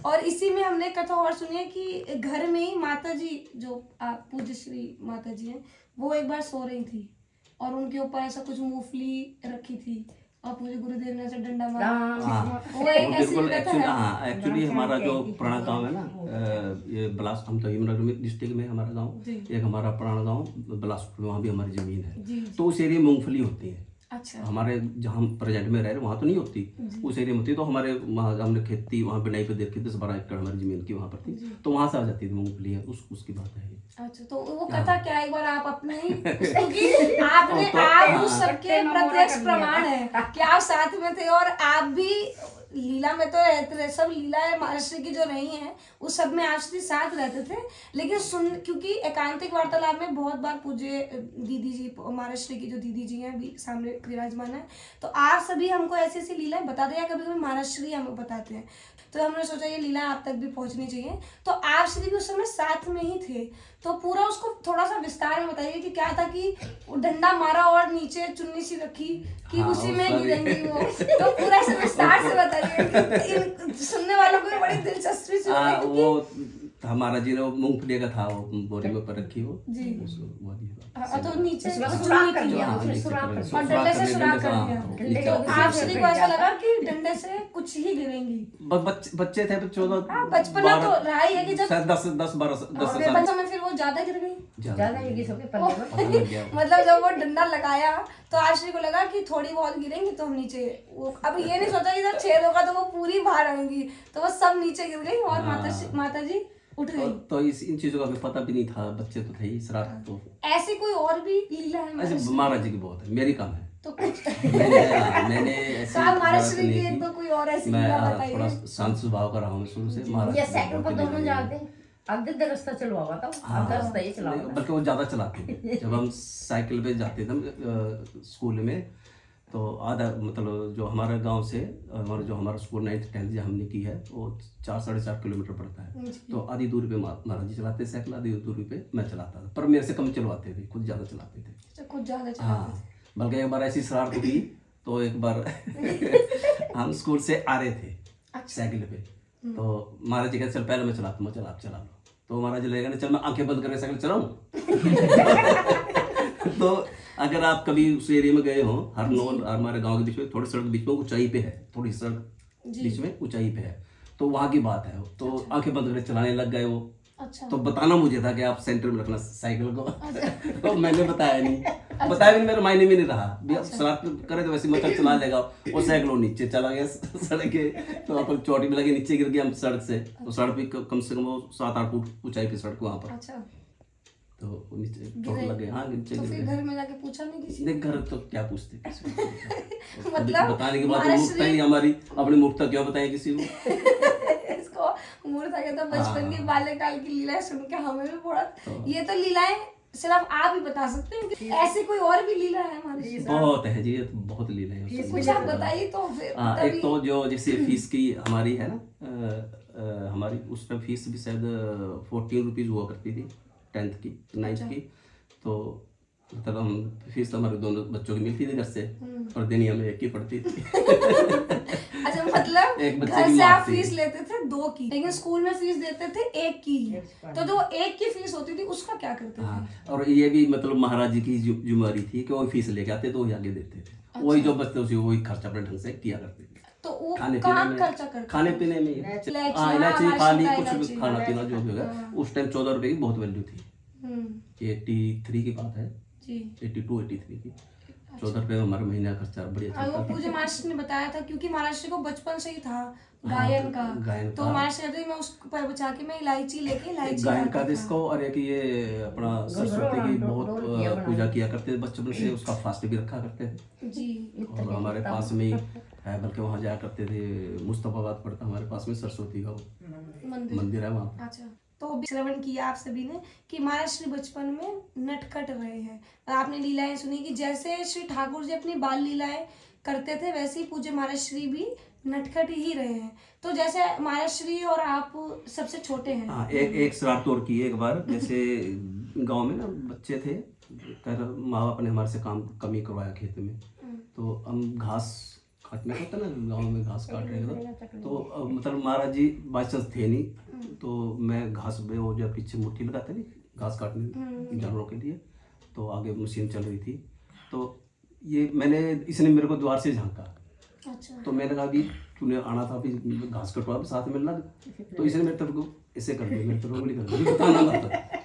और इसी में हमने कथा और सुनी है कि घर में ही माता जी, जो आप पूज्य श्री माता जी हैं, वो एक बार सो रही थी और उनके ऊपर ऐसा कुछ मूंगफली रखी थी और पूज्य गुरुदेव ने ऐसा डंडा मारा। वो एक ऐसी कथा है। हाँ, एक्चुअली हमारा जो पुराना गांव है ना, ये बिलास, हम तो यमुनानगर डिस्ट्रिक्ट में हमारा गांव, एक हमारा पुराना गांव बिलासपुर, वहाँ भी हमारी जमीन है। तो उस एरिया में मूंगफली होती है। अच्छा। हमारे जहाँ हम प्रेजेंट में रह रहे हैं वहाँ तो नहीं होती, उस एरिया में होती। तो हमारे वहाँ हमने खेती वहाँ बिनाई पे देखी, 10-12 एकड़ हमारी जमीन की वहाँ पर थी, तो वहाँ से आ जाती थी मूंगफली, उसकी बात है। अच्छा, तो वो कथा क्या, एक बार आप अपने ही, क्योंकि आपने आप उस सबके प्रत्यक्ष प्रमाण है कि आप साथ में थे और आप भी लीला में तो रहते थे, सब लीला महाराष्ट्र की जो रही हैं उस सब में आप श्री साथ रहते थे। लेकिन क्योंकि एकांतिक वार्तालाप में बहुत बार पूज्य दीदी जी, महाराष्ट्र की जो दीदी जी हैं अभी सामने विराजमान है, तो आप सभी हमको ऐसी ऐसी लीलाएं बताते हैं, कभी कभी महाराष्ट्र हमें बताते हैं, तो हमने सोचा ये लीला आप तक भी पहुंचनी चाहिए। तो आप श्री भी उस समय साथ में ही थे, तो पूरा उसको थोड़ा सा विस्तार में बताइए कि क्या था कि डंडा मारा और नीचे चुन्नी सी रखी कि उसी में गिरेंगी वो, तो पूरा ऐसे विस्तार से बताइए, सुनने वालों को बड़ी दिलचस्पी से। वो हमारा जी ने मूंगफली का था, वो बोरी में ऊपर रखी वो जी, तो नीचे सुराख कर दिया, और डंडे से सुराख कर दिया। तो आप श्री को ऐसा लगा कि डंडे से कुछ ही गिरेंगी। बच्चे थे 14, बचपना तो रहा ही है कि जब 10-12 बच्चों में फिर वो ज्यादा गिर गई, ज्यादा गिर गई। मतलब जब वो डंडा लगाया तो आश्री को लगा कि थोड़ी बहुत गिरेंगी तो हम नीचे, वो अब ये नहीं सोचा कि जब छेद होगा तो वो पूरी बाहर आएंगी, तो वो सब नीचे गिर गई और माता जी उठ गई। तो इन चीजों का भी पता भी नहीं था, बच्चे तो थे ही, शरारत तो। ऐसी कोई और भी लीला है ऐसे महाराज जी की बहुत है, मेरी कम है तो कुछ मैंने ऐसे महाराष्ट्र की एक तो कोई और ऐसी लीला बताइए। थोड़ा शांत स्वभाव का रहा हूँ शुरू से। महाराज ये साइकिल पर दोनों जाते हैं, आधे रास्ता चलवावा था, आधा रास्ता ही चलावा, बल्कि वो ज्यादा चलाते थे। जब हम साइकिल पे जाते थे स्कूल में, तो आधा मतलब जो हमारा गांव से हमारा स्कूल 9th-10th जो हमने की है वो 4-4.5 किलोमीटर पड़ता है। तो आधी दूरी पे महाराज जी चलाते साइकिल, आधी दूरी पे मैं चलाता था, पर मेरे से कम चलवाते थे, खुद ज्यादा चलाते थे। खुद ज्यादा चलाते थे। बल्कि एक बार ऐसी शरारत हुई, तो एक बार हम स्कूल से आ रहे थे साइकिल पे, तो महाराज जी कहते चल पहले मैं चलाता हूँ, चल आप चला लो। तो महाराज जी लगेगा चल मैं आंखें बंद करके साइकिल चलाऊं। तो अगर आप कभी उस एरिया में गए हो, हमारे गांव के बीच में, थोड़ी सड़क बीच में ऊंचाई पे है, थोड़ी सड़क बीच में ऊंचाई पे है, तो वहां की बात है। तो आंखें बंद करके चलाने लग गए वो। अच्छा। तो बताना मुझे था कि आप सेंटर में रखना साइकिल को। तो मैंने बताया नहीं, बताया भी मेरे मायने में नहीं रहा। शरारत करे तो वैसे मतलब चला लेगा, वो साइकिल नीचे चला गया सड़क के, तो वहाँ पर चोटी में लगे, नीचे गिर गया हम सड़क से। तो सड़क भी कम से कम 7-8 फुट ऊंचाई की सड़क वहाँ पर। अच्छा। तो नीचे चोट लगे। हाँ, नीचे तो फिर घर में जाके पूछा नहीं किसी ने? घर तो क्या पूछते मतलब बताने की बात मूर्खता ही हमारी, अपनी मूर्खता क्यों बताएं किसी को। इसको मूर्खता कहता, बचपन की बाल्यकाल की लीलाएं सुन के हमें भी बहुत, ये तो लीलाएं सिर्फ आप ही बता सकते हैं कि ऐसी कोई और भी लीला है हमारी? बहुत है जी, बहुत लीला है। कुछ आप बताइए तो फिर। एक तो जो जैसे फीस की हमारी है ना, हमारी उस पर फीस भी शायद 14 रुपीज हुआ करती थी 10th की 9th की। तो मतलब हम फीस तो हमारे दोनों बच्चों की मिलती थी घर से, और दिन हमें एक ही पड़ती थी। अच्छा, मतलब एक बच्चे घर की से आप माफ थी। फीस लेते थे 2 की, लेकिन स्कूल में फीस देते थे 1 की। तो जो 1 की फीस होती थी उसका क्या करते थे? और ये भी मतलब महाराज जी की जिम्मेवारी थी कि वो फीस लेके आते तो वही आगे देते थे। वही जो बचते उसे वही खर्चा अपने ढंग से किया करते थे। तो वो कहाँ खर्चा करते? खाने पीने में, इलायची खाली कुछ भी खाना पीना जो भी होगा। उस टाइम 14 रुपए की बहुत वैल्यू थी। 83 की बात है जी, 82-83 की। 14 रुपए में हमारा महीना का खर्चा बढ़िया चलता था। वो पूज्य महाराष्ट्र ने बताया था, क्योंकि महाराष्ट्र को बचपन से ही था गायन का, तो महाराष्ट्र कहते मैं उसको पर बचा के मैं इलायची लेके गायन का इसको, और एक ये अपना सरस्वती की बहुत पूजा किया करते थे बचपन से, उसका फास्ट भी रखा करते थे जी। और हमारे पास में है, बल्कि वहाँ जाया करते थे, मुस्तफाबाद पड़ता हमारे पास में, सरस्वती का मंदिर है वहाँ। अच्छा, तो श्रवण किया आप सभी ने कि महाराष्ट्र बचपन में नटखट रहे हैं। आपने लीलाएं सुनी कि जैसे श्री ठाकुर जी अपनी बाल लीलाएं करते थे, वैसे ही पूज्य महाराष्ट्री भी नटखट ही रहे हैं। तो जैसे महाराष्ट्री और आप सबसे छोटे हैं। हाँ, एक शरारत और की एक बार। जैसे गांव में ना बच्चे थे, माँ बाप ने हमारे से काम कम ही करवाया खेत में, तो हम घास काटने का होता ना, गाँव में घास काट रहे थे, तो मतलब महाराज जी बाई चांस थे नहीं, तो मैं घास में वो जो पीछे मुट्ठी लगाते नहीं घास काटने जानवरों के लिए, तो आगे मशीन चल रही थी, तो ये इसने मेरे को द्वार से झांका। अच्छा। तो मैंने कहा अभी तूने आना था, अभी घास कटवा साथ में मिलना, तो इसने मेरे तरफ को ऐसे कर दिया, मेरे तरफ उंगली कर दी, बताना था।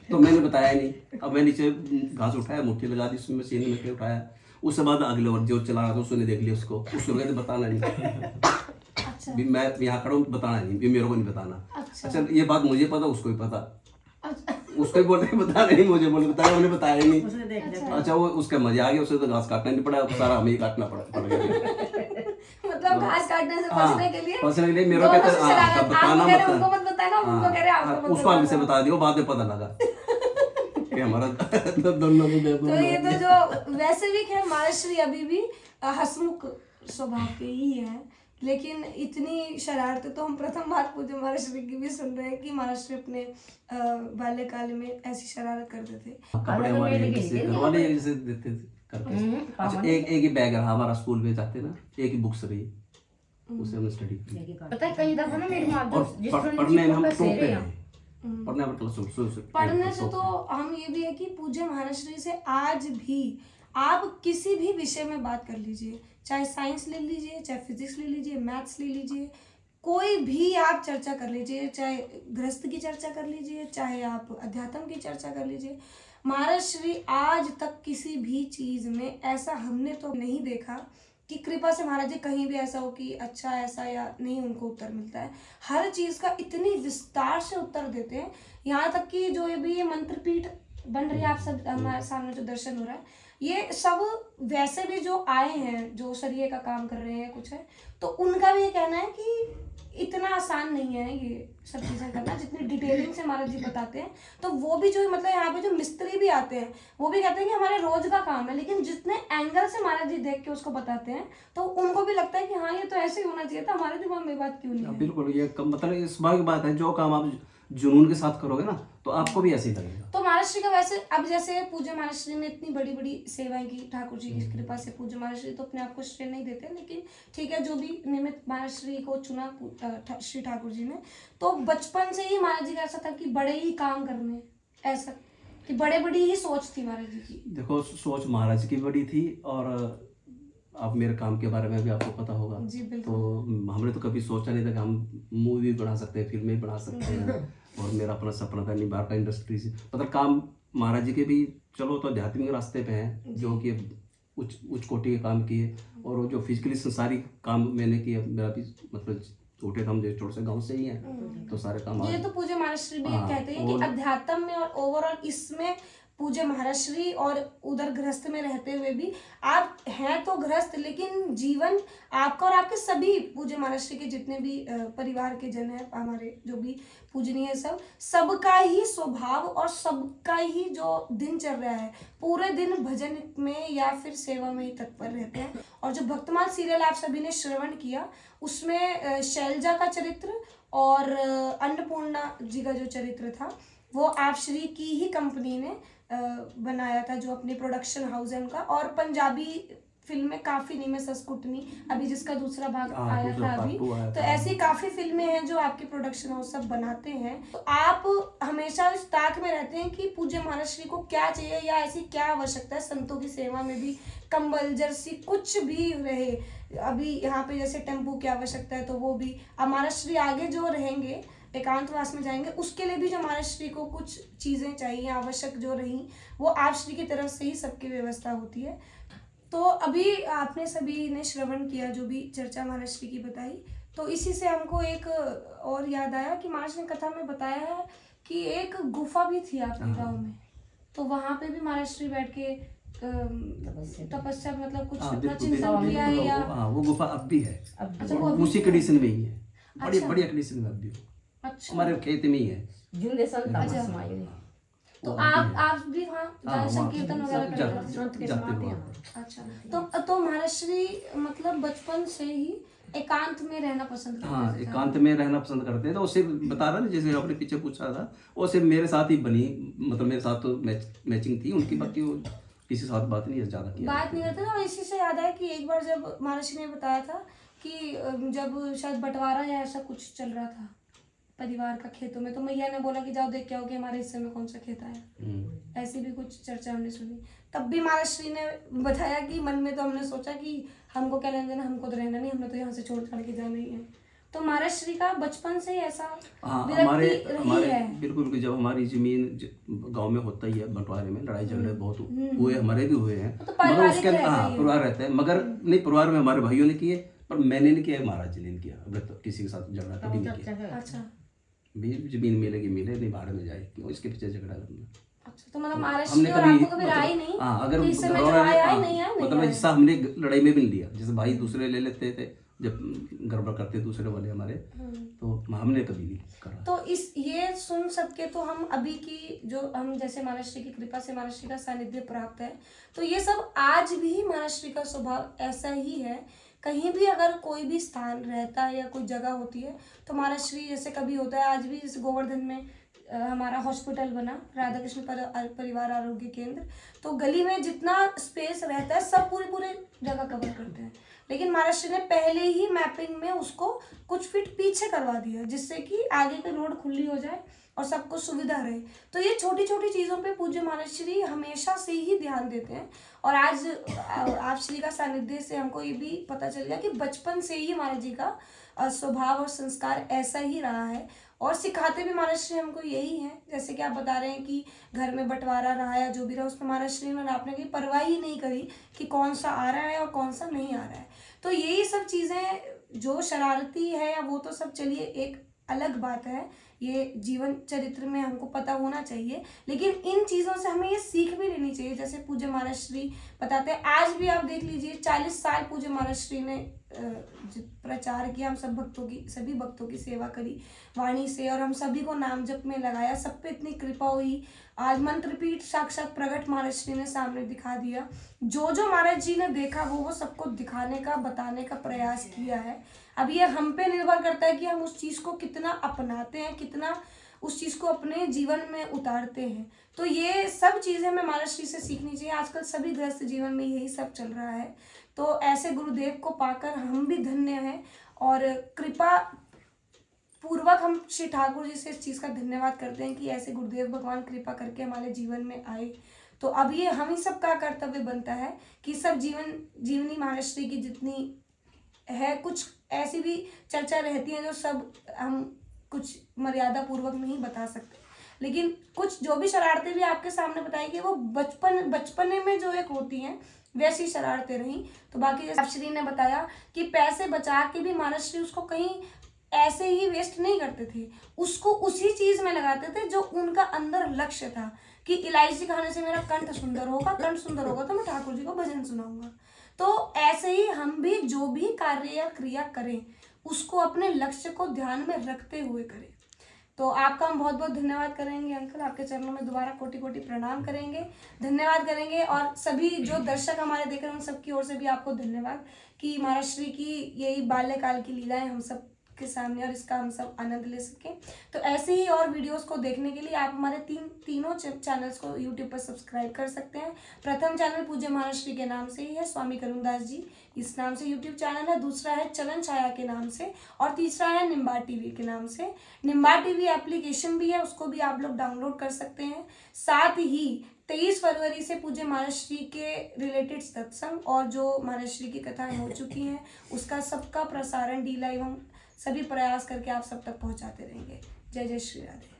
तो मैंने बताया नहीं। अब मैं नीचे घास उठाया, मुट्ठी लगा दी उसमें, मशीन में उठाया, उसके बाद अगले और जो चला रहा था उसने देख लिया उसको कहते बताना नहीं। अच्छा। भी मैं यहाँ खड़ा हूँ, बताना नहीं, भी मेरे को नहीं बताना। अच्छा ये बात मुझे पता, उसको भी पता। उसको भी बोलते बता नहीं, मुझे बोले बताया, उन्हें बताया ही नहीं। अच्छा वो उसका मजा आ गया, उसे तो घास काटना नहीं पड़ा, सारा हमें ही काटना पड़ गया। मतलब घास काटने से बचने के लिए मेरे को बताना मत बताना, उनको कह रहे आपको उसको आगे से बता दियो, बाद में पता लगा कि हमारा दोनों तो ये तो जो वैसे भी खैर महाराष्ट्री अभी भी हंसमुख स्वभाव के ही है, लेकिन इतनी शरारतें तो हम प्रथम बार पूज्य महाराष्ट्री की भी सुन रहे हैं कि महाराष्ट्री अपने बाल्यकाल में ऐसी शरारत करते थे। कपड़े हमारे जैसे देते थे करके। अच्छा एक ही बैग रहा हमारा, स्कूल में जाते ना, एक ही बुक्स रही, उसे हमने स्टडी की। पता है कई दफा ना मेरी माँ पढ़ने में हम टोपते हैं, पढ़ने से तो हम ये भी है कि पूज्य महाराष्ट्री से आज भी आप किसी भी विषय में बात कर लीजिए, चाहे साइंस ले लीजिए, चाहे फिजिक्स ले लीजिए, मैथ्स ले लीजिए, कोई भी आप चर्चा कर लीजिए, चाहे गृहस्थ की चर्चा कर लीजिए, चाहे आप अध्यात्म की चर्चा कर लीजिए, महाराष्ट्री आज तक किसी भी चीज में ऐसा हमने तो नहीं देखा कि कृपा से महाराज जी कहीं भी ऐसा हो कि अच्छा ऐसा या नहीं उनको उत्तर मिलता है। हर चीज का इतनी विस्तार से उत्तर देते हैं, यहाँ तक कि जो ये मंत्रपीठ बन रही है, आप सब हमारे सामने जो दर्शन हो रहा है, ये सब वैसे भी जो आए हैं, जो सरिये का काम कर रहे हैं कुछ है, तो उनका भी ये कहना है कि इतना आसान नहीं है ये सब चीज़ें करना, जितनी डिटेलिंग से महाराज जी बताते हैं। तो वो भी जो मतलब यहाँ पे जो मिस्त्री भी आते हैं वो भी कहते हैं कि हमारे रोज का काम है, लेकिन जितने एंगल से महाराज जी देख के उसको बताते हैं तो उनको भी लगता है कि हाँ ये तो ऐसे ही होना चाहिए था, हमारे दिमाग में बात क्यों नहीं है। बिल्कुल, ये मतलब इस बात की बात है, जो काम आप जुनून के साथ करोगे ना तो आपको भी ऐसे ही लगेगा। तो महाराष्ट्री का वैसे अब जैसे पूज्य महाराष्ट्री ने इतनी बड़ी बड़ी सेवाएं की ठाकुर जी की कृपा से, पूज्य महाराष्ट्री तो अपने आप को श्रेय नहीं देते, लेकिन ठीक है जो भी निमित्त महाराष्ट्री को चुना श्री ठाकुर जी ने, तो बचपन से ही महाराज जी का ऐसा था कि बड़े ही काम करने, ऐसा कि बड़े बड़ी ही सोच थी महाराज जी की। देखो सोच महाराज की बड़ी थी, और आप मेरे काम के बारे में भी आपको पता होगा जी बिल्कुल। तो हमने तो कभी सोचा नहीं था कि हम मूवी बना सकते हैं, फिल्में बना सकते हैं, और मेरा अपना सपना था निभार का इंडस्ट्री से, मतलब काम महाराज जी के भी चलो तो आध्यात्मिक रास्ते पे हैं, जो कि उच्च कोटि के काम किए, और वो जो फिजिकली संसारिक काम मैंने किया, मेरा भी मतलब छोटे हम जो छोटे से गांव से ही हैं, तो सारे काम ये तो पूज्य महाराष्ट्री भी कहते हैं कि अध्यात्म में और ओवरऑल इसमें पूज्य महाराष्ट्री, और उधर गृहस्थ में रहते हुए भी आप हैं तो गृहस्थ, लेकिन जीवन आपका और आपके सभी पूज्य महाराष्ट्री के जितने भी परिवार के जन हैं, हमारे जो भी पूजनीय सबका ही स्वभाव और सबका ही जो दिन चल रहा है, पूरे दिन भजन में या फिर सेवा में ही तत्पर रहते हैं। और जो भक्तमाल सीरियल आप सभी ने श्रवण किया, उसमें शैलजा का चरित्र और अन्नपूर्णा जी का जो चरित्र था वो आप श्री की ही कंपनी ने बनाया था, जो अपनी प्रोडक्शन हाउस है उनका। और पंजाबी फिल्म में काफी नहीं, में सस्कुटनी अभी जिसका दूसरा भाग आया था अभी, तो ऐसी काफी फिल्में हैं जो आपके प्रोडक्शन हाउस सब बनाते हैं। तो आप हमेशा इस ताक में रहते हैं कि पूज्य महाराष्ट्री को क्या चाहिए या ऐसी क्या आवश्यकता है, संतों की सेवा में भी कंबल जर्सी कुछ भी रहे, अभी यहाँ पे जैसे टेम्पू की आवश्यकता है तो वो भी। अब महाराष्ट्री आगे जो रहेंगे एकांतवास में जाएंगे, उसके लिए भी जो महाराष्ट्री को कुछ चीज़ें चाहिए आवश्यक जो रही, वो आप श्री की तरफ से ही सबकी व्यवस्था होती है। तो अभी आपने सभी ने श्रवण किया जो भी चर्चा महाराष्ट्री की बताई, तो इसी से हमको एक और याद आया कि महाराज ने कथा में बताया है कि एक गुफा भी थी आपके गाँव में, तो वहाँ पे भी महाराष्ट्री बैठ के तपस्या मतलब कुछ चिंतन किया है या वो गुफा अब भी है। अच्छा, उसी कंडीशन में ही है, बड़ी बढ़िया कंडीशन में अब भी। अच्छा, हमारे खेत में ही है। तो आप भी वहाँ संकीर्तन वगैरह करते हैं? अच्छा, तो महाराष्ट्री मतलब बचपन से ही एकांत में रहना पसंद करते हैं? हाँ, एकांत में रहना पसंद करते हैं। तो उसे बता रहा ना, जैसे आपने पीछे पूछा था, वो सिर्फ मेरे साथ ही बनी, मतलब मेरे साथ तो मैचिंग थी उनकी, बाकी किसी के साथ बात नहीं ज़्यादा किया, बात नहीं करते थे। और इसी से याद आया कि एक बार जब महाराज ने बताया था कि जब शायद बंटवारा या ऐसा कुछ चल रहा था परिवार का खेतों में, तो मैया ने बोला कि जाओ देख के आओ कि हमारे हिस्से में कौन सा खेत आया। ऐसी भी कुछ चर्चा हमने सुनी। तब भी महाराज श्री ने बताया कि मन में तो हमने सोचा कि हमको क्या लेना देना, हमको तो रहना नहीं, हमने तो यहाँ से छोड़ छाड़ के जाना ही है। तो महाराज श्री का बचपन से ही ऐसा हमारे बिल्कुल जब हमारी जमीन गांव में होता ही है, बंटवारे में लड़ाई झगड़े बहुत हुए, हमारे भी हुए हैं, मगर उसके परिवार रहता है, मगर नहीं परिवार में हमारे भाइयों ने किए, पर मैंने नहीं किया, महाराज जी ने किया। तो किसी के साथ झगड़ा कभी नहीं किया। अच्छा, जमीन मिलेगी मिले, नहीं भाड़े में जाए, क्यों इसके पीछे झगड़ा करना। अच्छा, तो मतलब महाराज श्री और आपको कभी राय नहीं? अगर मतलब हिस्सा हमने लड़ाई में भी नहीं लिया, जैसे भाई दूसरे ले लेते थे जब गड़बड़ करते दूसरे वाले हमारे, तो हमने कभी नहीं करा। तो इस ये सुन सबके तो हम अभी की जो हम जैसे महाराज श्री की कृपा से महाराज श्री का सानिध्य प्राप्त है, तो ये सब आज भी महाराज श्री का स्वभाव ऐसा ही है। कहीं भी अगर कोई भी स्थान रहता है या कोई जगह होती है तो महाराज श्री जैसे कभी होता है, आज भी जैसे गोवर्धन में हमारा हॉस्पिटल बना राधा कृष्ण परिवार आरोग्य केंद्र, तो गली में जितना स्पेस रहता है सब पूरे जगह कवर करते हैं, लेकिन महाराज श्री ने पहले ही मैपिंग में उसको कुछ फीट पीछे करवा दिया जिससे कि आगे की रोड खुली हो जाए और सबको सुविधा रहे। तो ये छोटी छोटी चीज़ों पे पूज्य महाराज श्री हमेशा से ही ध्यान देते हैं। और आज आप श्री का सानिध्य से हमको ये भी पता चल गया कि बचपन से ही महाराज जी का स्वभाव और संस्कार ऐसा ही रहा है, और सिखाते भी महाराज श्री हमको यही है। जैसे कि आप बता रहे हैं कि घर में बंटवारा रहा या जो भी रहा, उसमें महाराज श्री ने आपने की परवाह ही नहीं करी कि कौन सा आ रहा है और कौन सा नहीं आ रहा है। तो यही सब चीज़ें जो शरारती है या वो तो सब चलिए एक अलग बात है, ये जीवन चरित्र में हमको पता होना चाहिए, लेकिन इन चीज़ों से हमें ये सीख भी लेनी चाहिए। जैसे पूज्य महाराज श्री बताते हैं, आज भी आप देख लीजिए 40 साल पूज्य महाराज श्री ने प्रचार किया, हम सभी भक्तों की सेवा करी वाणी से, और हम सभी को नाम जप में लगाया, सब पे इतनी कृपा हुई। आज मंत्रपीठ साक्षात प्रकट महाराज श्री ने सामने दिखा दिया। जो महाराज जी ने देखा वो सबको दिखाने का बताने का प्रयास किया है। अब ये हम पे निर्भर करता है कि हम उस चीज़ को कितना अपनाते हैं, कितना उस चीज़ को अपने जीवन में उतारते हैं। तो ये सब चीज़ें हमें महाराज श्री से सीखनी चाहिए। आजकल सभी गृहस्थ जीवन में यही सब चल रहा है, तो ऐसे गुरुदेव को पाकर हम भी धन्य हैं, और कृपा पूर्वक हम श्री ठाकुर जी से इस चीज़ का धन्यवाद करते हैं कि ऐसे गुरुदेव भगवान कृपा करके हमारे जीवन में आए। तो अब ये हम ही सब का कर्तव्य बनता है कि सब जीवनी महाराज श्री की जितनी है, कुछ ऐसी भी चर्चा रहती है जो सब हम कुछ मर्यादा पूर्वक नहीं बता सकते, लेकिन कुछ जो भी शरारतें भी आपके सामने बताई कि वो बचपने में जो एक होती हैं वैसी शरारतें रहीं। तो बाकी जैसे श्री ने बताया कि पैसे बचा के भी महाराज श्री उसको कहीं ऐसे ही वेस्ट नहीं करते थे, उसको उसी चीज में लगाते थे जो उनका अंदर लक्ष्य था कि इलायची खाने से मेरा कंठ सुंदर होगा, कंठ सुंदर होगा तो मैं ठाकुर जी को भजन सुनाऊंगा। तो ऐसे ही हम भी जो भी कार्य या क्रिया करें उसको अपने लक्ष्य को ध्यान में रखते हुए करें। तो आपका हम बहुत बहुत धन्यवाद करेंगे अंकल, आपके चरणों में दोबारा कोटि कोटि प्रणाम करेंगे, धन्यवाद करेंगे। और सभी जो दर्शक हमारे देख रहे हैं उन सबकी ओर से भी आपको धन्यवाद कि महाराज श्री की यही बाल्यकाल की लीलाएं हम सब के सामने और इसका हम सब आनंद ले सकें। तो ऐसे ही और वीडियोस को देखने के लिए आप हमारे तीनों चैनल्स को यूट्यूब पर सब्सक्राइब कर सकते हैं। प्रथम चैनल पूज्य महाराज श्री के नाम से ही है, स्वामी करुणदास जी इस नाम से यूट्यूब चैनल है, दूसरा है चलन छाया के नाम से, और तीसरा है निम्बा टीवी के नाम से। निम्बा टीवी एप्लीकेशन भी है, उसको भी आप लोग डाउनलोड कर सकते हैं। साथ ही 23 फरवरी से पूज्य महाराज श्री के रिलेटेड सत्संग और जो महाराज श्री की कथाएं हो चुकी हैं उसका सबका प्रसारण डी लाइव हम सभी प्रयास करके आप सब तक पहुंचाते रहेंगे। जय जय श्री राधे।